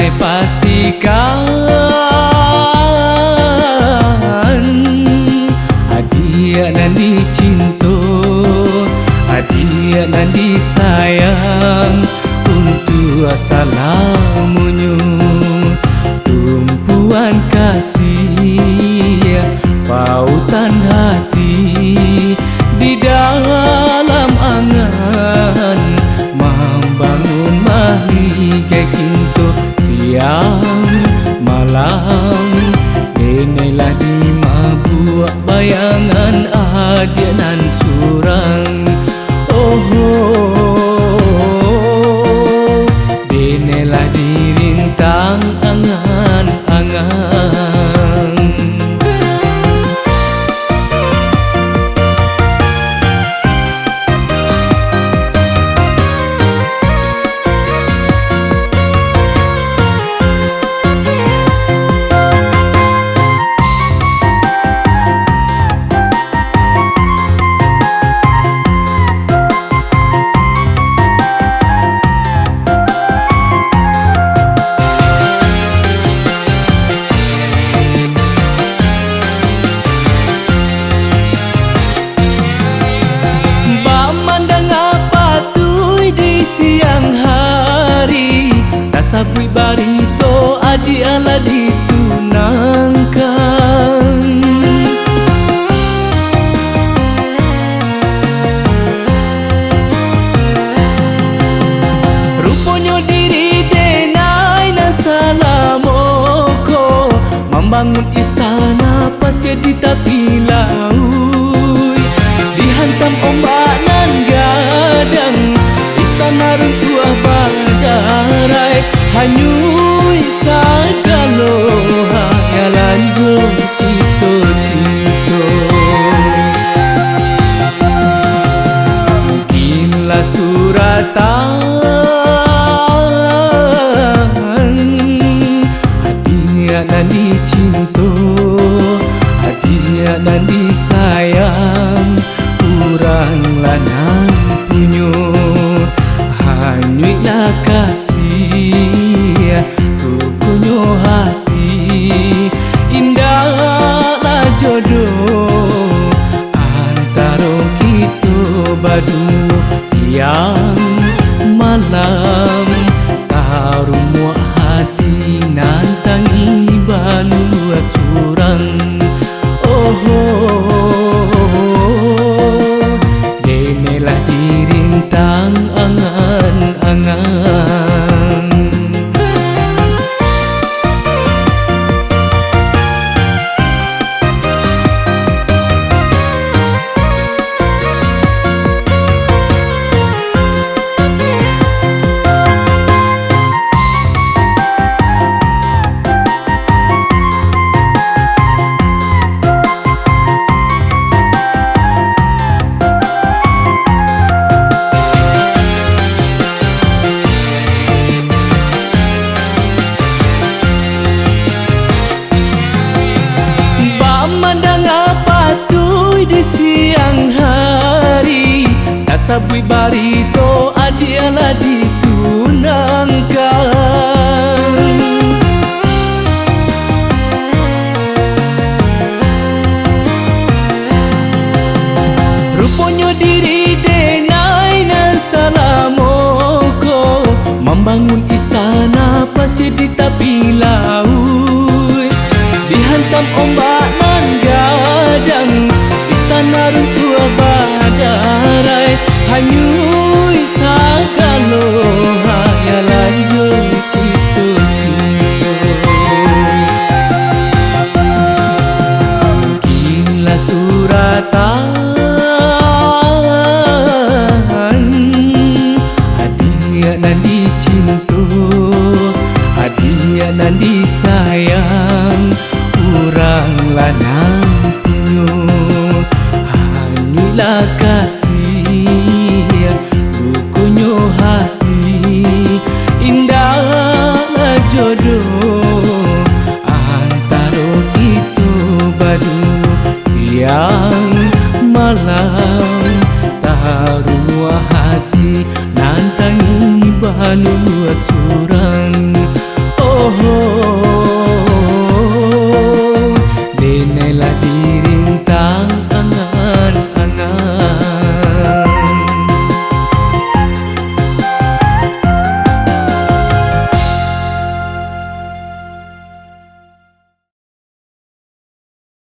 Andai pastikan adia nan dicinta, adia nan disayang, untuk salamunyo tumpuan kasih pautan hati di dalam angan membangun mahigai cinta siang malam. Inilah di mabuk bayangan adia nan surang. Inilah dirintang angan-angan. Sabui barito adi ala ditunangkan. Rupanya diri denai na salamoko membangun istana pasir di tepi laut, dihantam ombak nan gadang istana runtuh badarai. Hanyui sagalo hanyalanjo cito-cito. Mungkinlah suratan adia nan dicinta, adia nan disayang, kuranglah nan punyo hanyuilah kasih rukunyo hati. Indahlah jodoh antara kita badu siang malam. Tarumu hati nantangi balu surang. Denelah dirintang angan-angan. Di siang hari sabui barito adialah ditunangkan. Rupanya diri denai na salamoko membangun istana pasir di tepi laut, dihantam ombak nan gadang istana runtuh badarai. Hanyui sagalo hanyalanjo cito-cito. Mungkinlah suratan adia nan dicinta, adia nan disayang, kuranglah nan punyo hanyuilah kasih